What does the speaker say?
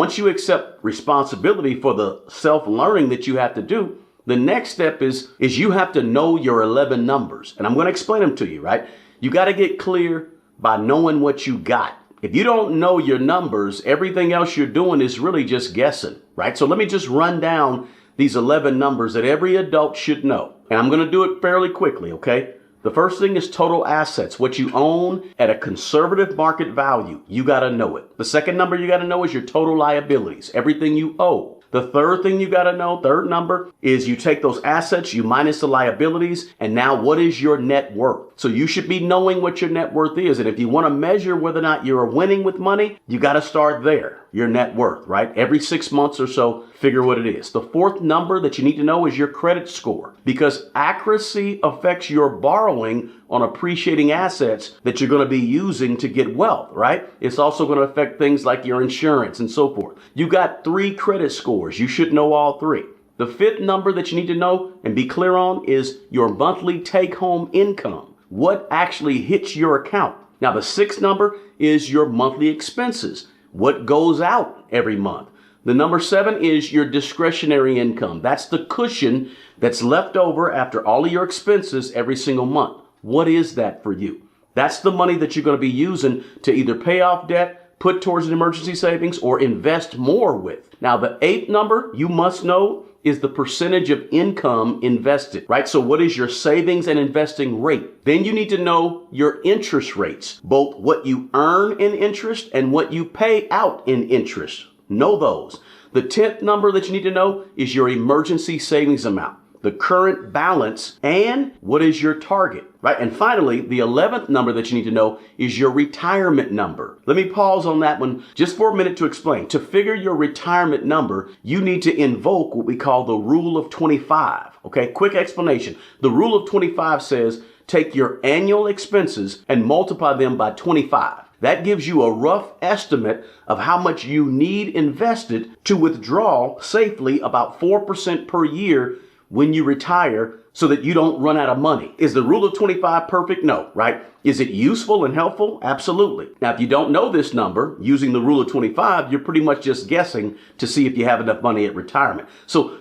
once you accept responsibility for the self-learning that you have to do, the next step is you have to know your 11 numbers. And I'm going to explain them to you, right? You got to get clear by knowing what you got. If you don't know your numbers, everything else you're doing is really just guessing, right? So let me just run down these 11 numbers that every adult should know. And I'm going to do it fairly quickly, okay? The first thing is total assets, what you own at a conservative market value. You got to know it. The second number you got to know is your total liabilities, everything you owe. The third thing you got to know, third number, is you take those assets, you minus the liabilities, and now what is your net worth? So you should be knowing what your net worth is. And if you want to measure whether or not you're winning with money, you got to start there, your net worth, right? Every 6 months or so, figure what it is. The fourth number that you need to know is your credit score, because accuracy affects your borrowing on appreciating assets that you're going to be using to get wealth, right? It's also going to affect things like your insurance and so forth. You got 3 credit scores. You should know all 3. The fifth number that you need to know and be clear on is your monthly take-home income. What actually hits your account? Now, the sixth number is your monthly expenses. What goes out every month? The number 7 is your discretionary income. That's the cushion that's left over after all of your expenses every single month. What is that for you? That's the money that you're going to be using to either pay off debt, put towards an emergency savings, or invest more with. Now, the 8th number you must know is the percentage of income invested, right? So what is your savings and investing rate? Then you need to know your interest rates, both what you earn in interest and what you pay out in interest. Know those. The 10th number that you need to know is your emergency savings amount, the current balance, and what is your target, right? And finally, the 11th number that you need to know is your retirement number. Let me pause on that one just for a minute to explain. To figure your retirement number, you need to invoke what we call the rule of 25. Okay, quick explanation. The rule of 25 says take your annual expenses and multiply them by 25. That gives you a rough estimate of how much you need invested to withdraw safely about 4% per year when you retire so that you don't run out of money. Is the rule of 25 perfect? No, right? Is it useful and helpful? Absolutely. Now, if you don't know this number, using the rule of 25, you're pretty much just guessing to see if you have enough money at retirement. So